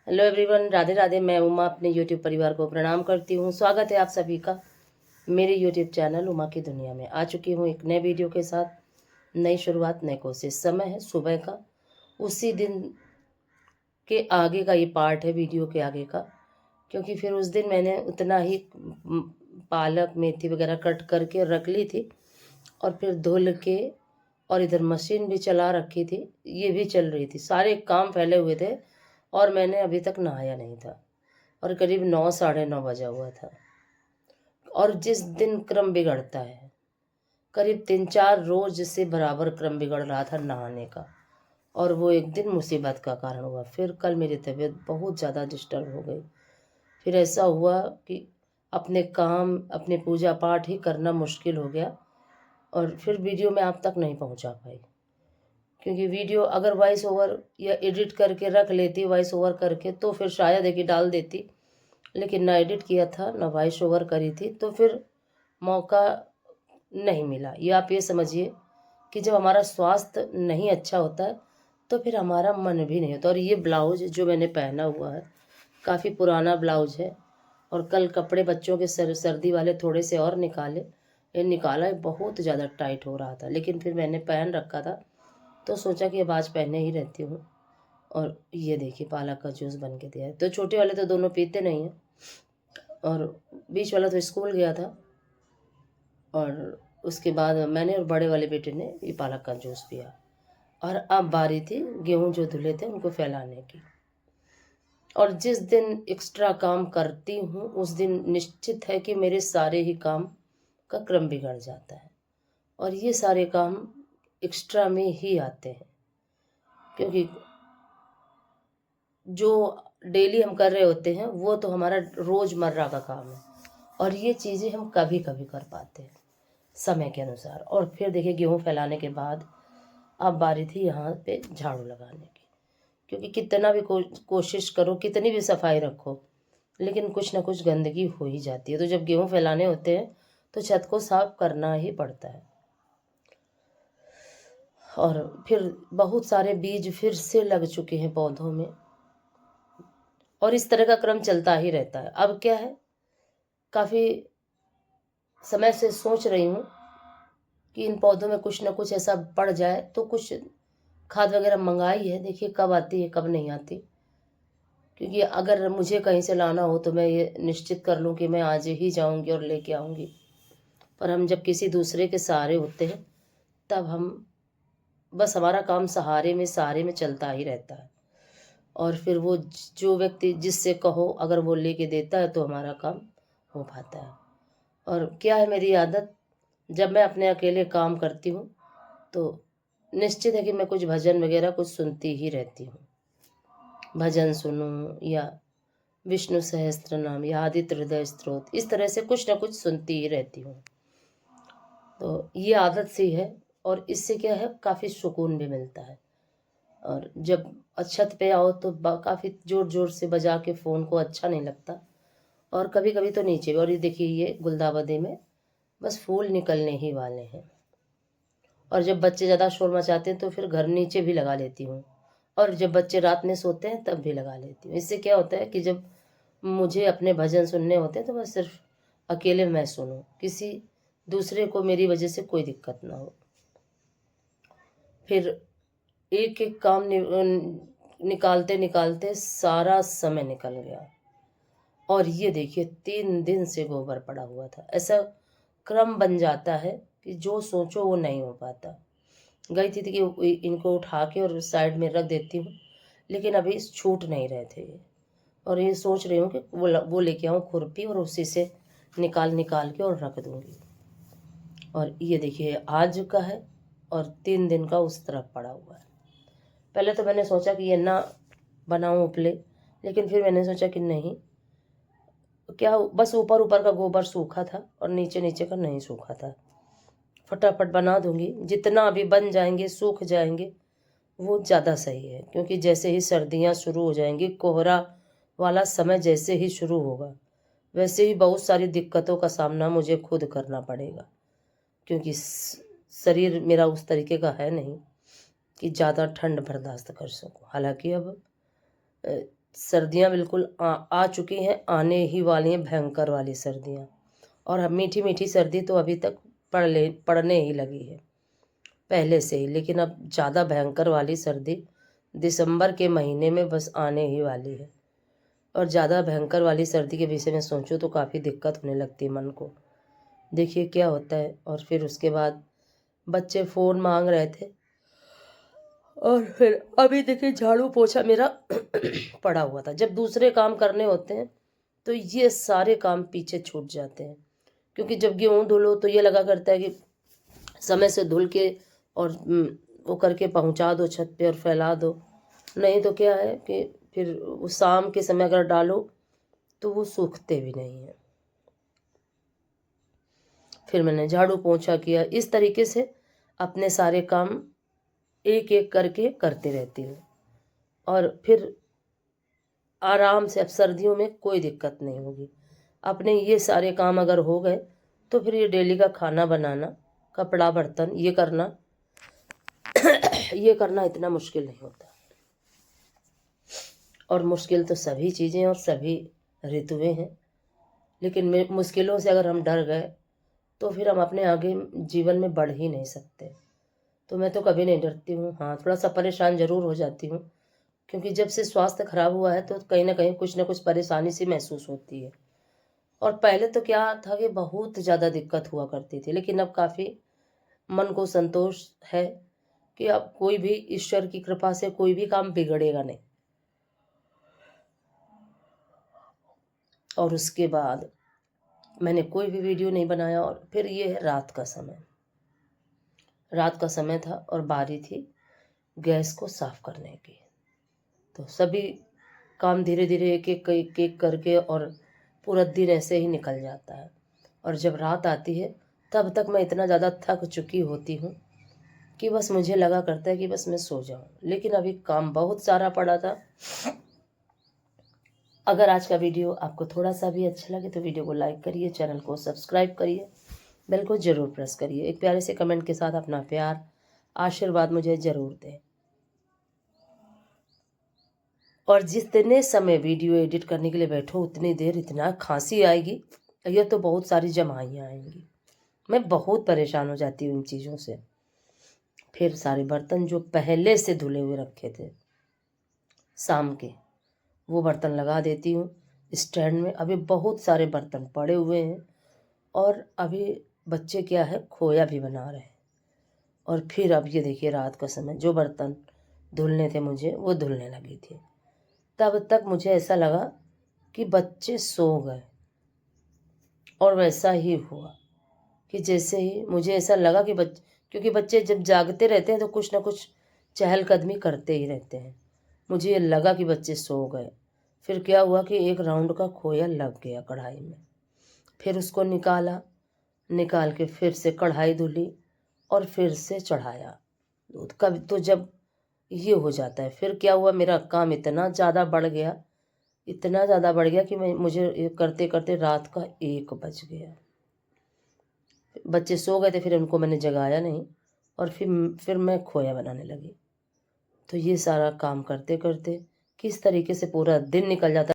Hello everyone, Radhe Radhe. मैं उमा अपने YouTube परिवार को प्रणाम करती हूँ। स्वागत है आप सभी का मेरे यूट्यूब चैनल उमा की दुनिया में। आ चुकी हूँ एक नए वीडियो के साथ। नई शुरुआत, नई कोशिश। समय है सुबह का, उसी दिन के आगे का ये पार्ट है वीडियो के आगे का, क्योंकि फिर उस दिन मैंने उतना ही पालक मेथी वगैरह कट करके रख ली थी और फिर धुल के, और इधर मशीन भी चला रखी थी, ये भी चल रही थी, सारे काम फैले हुए थे और मैंने अभी तक नहाया नहीं था और करीब 9 साढ़े 9 बजा हुआ था। और जिस दिन क्रम बिगड़ता है, करीब 3-4 रोज से बराबर क्रम बिगड़ रहा था नहाने का, और वो एक दिन मुसीबत का कारण हुआ। फिर कल मेरी तबीयत बहुत ज़्यादा डिस्टर्ब हो गई। फिर ऐसा हुआ कि अपने काम, अपने पूजा पाठ ही करना मुश्किल हो गया और फिर वीडियो में आप तक नहीं पहुंचा पाई, क्योंकि वीडियो अगर वॉइस ओवर या एडिट करके रख लेती, वॉइस ओवर करके, तो फिर शायद एक ही डाल देती, लेकिन ना एडिट किया था ना वॉइस ओवर करी थी, तो फिर मौका नहीं मिला। ये आप ये समझिए कि जब हमारा स्वास्थ्य नहीं अच्छा होता है तो फिर हमारा मन भी नहीं होता। और ये ब्लाउज जो मैंने पहना हुआ है काफ़ी पुराना ब्लाउज है, और कल कपड़े बच्चों के सर्दी वाले थोड़े से और निकाले, ये निकाला बहुत ज़्यादा टाइट हो रहा था, लेकिन फिर मैंने पहन रखा था तो सोचा कि अब आज पहने ही रहती हूँ। और ये देखिए पालक का जूस बन के दिया है। तो छोटे वाले तो दोनों पीते नहीं हैं, और बीच वाला तो स्कूल गया था, और उसके बाद मैंने और बड़े वाले बेटे ने ये पालक का जूस पिया। और अब बारी थी गेहूं जो धुले थे उनको फैलाने की। और जिस दिन एक्स्ट्रा काम करती हूँ उस दिन निश्चित है कि मेरे सारे ही काम का क्रम बिगड़ जाता है, और ये सारे काम एक्स्ट्रा में ही आते हैं, क्योंकि जो डेली हम कर रहे होते हैं वो तो हमारा रोज़मर्रा का काम है, और ये चीज़ें हम कभी कभी कर पाते हैं समय के अनुसार। और फिर देखिए गेहूँ फैलाने के बाद अब बारी थी यहाँ पे झाड़ू लगाने की, क्योंकि कितना भी कोशिश करो, कितनी भी सफाई रखो, लेकिन कुछ ना कुछ गंदगी हो ही जाती है। तो जब गेहूँ फैलाने होते हैं तो छत को साफ करना ही पड़ता है। और फिर बहुत सारे बीज फिर से लग चुके हैं पौधों में, और इस तरह का क्रम चलता ही रहता है। अब क्या है, काफ़ी समय से सोच रही हूँ कि इन पौधों में कुछ ना कुछ ऐसा पड़ जाए, तो कुछ खाद वगैरह मंगाई है, देखिए कब आती है कब नहीं आती। क्योंकि अगर मुझे कहीं से लाना हो तो मैं ये निश्चित कर लूँ कि मैं आज ही जाऊँगी और लेके आऊँगी, पर हम जब किसी दूसरे के सहारे होते हैं तब हम बस, हमारा काम सहारे में चलता ही रहता है। और फिर वो जो व्यक्ति जिससे कहो अगर वो लेके देता है तो हमारा काम हो पाता है। और क्या है मेरी आदत, जब मैं अपने अकेले काम करती हूँ तो निश्चित है कि मैं कुछ भजन वगैरह कुछ सुनती ही रहती हूँ। भजन सुनूं या विष्णु सहस्त्र नाम या आदित्य हृदय स्तोत्र, इस तरह से कुछ ना कुछ सुनती ही रहती हूँ। तो ये आदत सी है, और इससे क्या है काफ़ी सुकून भी मिलता है। और जब छत पे आओ तो काफ़ी ज़ोर ज़ोर से बजा के फ़ोन को अच्छा नहीं लगता, और कभी कभी तो नीचे भी। और ये देखिए ये गुलदावदी में बस फूल निकलने ही वाले हैं, और जब बच्चे ज़्यादा शोर मचाते हैं तो फिर घर नीचे भी लगा लेती हूँ, और जब बच्चे रात में सोते हैं तब भी लगा लेती हूँ। इससे क्या होता है कि जब मुझे अपने भजन सुनने होते हैं तो मैं सिर्फ अकेले मैं सुनूं, किसी दूसरे को मेरी वजह से कोई दिक्कत ना हो। फिर एक एक काम निकालते निकालते सारा समय निकल गया, और ये देखिए 3 दिन से गोबर पड़ा हुआ था। ऐसा क्रम बन जाता है कि जो सोचो वो नहीं हो पाता। गई थी कि इनको उठा के और साइड में रख देती हूँ, लेकिन अभी छूट नहीं रहे थे ये। और ये सोच रही हूँ कि वो लेके आऊँ खुरपी और उसी से निकाल निकाल के और रख दूँगी। और ये देखिए आज का है और 3 दिन का उस तरफ पड़ा हुआ है। पहले तो मैंने सोचा कि ये ना बनाऊँ उपले, लेकिन फिर मैंने सोचा कि नहीं, क्या बस ऊपर ऊपर का गोबर सूखा था और नीचे नीचे का नहीं सूखा था। फटाफट बना दूंगी, जितना अभी बन जाएंगे सूख जाएंगे वो ज़्यादा सही है, क्योंकि जैसे ही सर्दियाँ शुरू हो जाएंगी, कोहरा वाला समय जैसे ही शुरू होगा, वैसे ही बहुत सारी दिक्कतों का सामना मुझे खुद करना पड़ेगा, क्योंकि शरीर मेरा उस तरीके का है नहीं कि ज़्यादा ठंड बर्दाश्त कर सकूं। हालांकि अब सर्दियां बिल्कुल आ चुकी हैं, आने ही वाली हैं भयंकर वाली सर्दियां। और अब मीठी मीठी सर्दी तो अभी तक पड़ने ही लगी है पहले से ही, लेकिन अब ज़्यादा भयंकर वाली सर्दी दिसंबर के महीने में बस आने ही वाली है। और ज़्यादा भयंकर वाली सर्दी के विषय में सोचूं तो काफ़ी दिक्कत होने लगती है मन को। देखिए क्या होता है। और फिर उसके बाद बच्चे फ़ोन मांग रहे थे, और फिर अभी देखिए झाड़ू पोछा मेरा पड़ा हुआ था। जब दूसरे काम करने होते हैं तो ये सारे काम पीछे छूट जाते हैं, क्योंकि जब गेहूँ धुलो तो ये लगा करता है कि समय से धुल के और वो करके पहुंचा दो छत पे और फैला दो। नहीं तो क्या है कि फिर वो शाम के समय अगर डालो तो वो सूखते भी नहीं हैं। फिर मैंने झाड़ू पोछा किया। इस तरीके से अपने सारे काम एक एक करके करती रहती हूँ। और फिर आराम से अब सर्दियों में कोई दिक्कत नहीं होगी। अपने ये सारे काम अगर हो गए तो फिर ये डेली का खाना बनाना, कपड़ा बर्तन ये करना ये करना इतना मुश्किल नहीं होता। और मुश्किल तो सभी चीज़ें और सभी ऋतुएं हैं, लेकिन मुश्किलों से अगर हम डर गए तो फिर हम अपने आगे जीवन में बढ़ ही नहीं सकते। तो मैं तो कभी नहीं डरती हूँ। हाँ, थोड़ा सा परेशान ज़रूर हो जाती हूँ, क्योंकि जब से स्वास्थ्य खराब हुआ है तो कहीं ना कुछ परेशानी सी महसूस होती है। और पहले तो क्या था कि बहुत ज़्यादा दिक्कत हुआ करती थी, लेकिन अब काफ़ी मन को संतोष है कि अब कोई भी ईश्वर की कृपा से कोई भी काम बिगड़ेगा नहीं। और उसके बाद मैंने कोई भी वीडियो नहीं बनाया। और फिर ये है रात का समय था और बारी थी गैस को साफ करने की। तो सभी काम धीरे धीरे एक एक करके और पूरा दिन ऐसे ही निकल जाता है। और जब रात आती है तब तक मैं इतना ज़्यादा थक चुकी होती हूँ कि बस मुझे लगा करता है कि बस मैं सो जाऊँ, लेकिन अभी काम बहुत सारा पड़ा था। अगर आज का वीडियो आपको थोड़ा सा भी अच्छा लगे तो वीडियो को लाइक करिए, चैनल को सब्सक्राइब करिए, बेल को ज़रूर प्रेस करिए। एक प्यारे से कमेंट के साथ अपना प्यार आशीर्वाद मुझे ज़रूर दें। और जितने समय वीडियो एडिट करने के लिए बैठो उतनी देर इतना खांसी आएगी, यह तो बहुत सारी जमाइयाँ आएंगी। मैं बहुत परेशान हो जाती हूँ इन चीज़ों से। फिर सारे बर्तन जो पहले से धुले हुए रखे थे शाम के, वो बर्तन लगा देती हूँ स्टैंड में। अभी बहुत सारे बर्तन पड़े हुए हैं। और अभी बच्चे क्या है खोया भी बना रहे हैं। और फिर अब ये देखिए रात का समय, जो बर्तन धुलने थे मुझे वो धुलने लगी थी। तब तक मुझे ऐसा लगा कि बच्चे सो गए। और वैसा ही हुआ कि जैसे ही मुझे ऐसा लगा कि क्योंकि बच्चे जब जागते रहते हैं तो कुछ ना कुछ चहलकदमी करते ही रहते हैं। मुझे ये लगा कि बच्चे सो गए। फिर क्या हुआ कि एक राउंड का खोया लग गया कढ़ाई में। फिर उसको निकाल के फिर से कढ़ाई धुली और फिर से चढ़ाया दूध। कभी तो जब ये हो जाता है, फिर क्या हुआ, मेरा काम इतना ज़्यादा बढ़ गया कि मुझे ये करते करते रात का 1 बज गया। बच्चे सो गए थे, फिर उनको मैंने जगाया नहीं और फिर मैं खोया बनाने लगी। तो ये सारा काम करते करते किस तरीके से पूरा दिन निकल जाता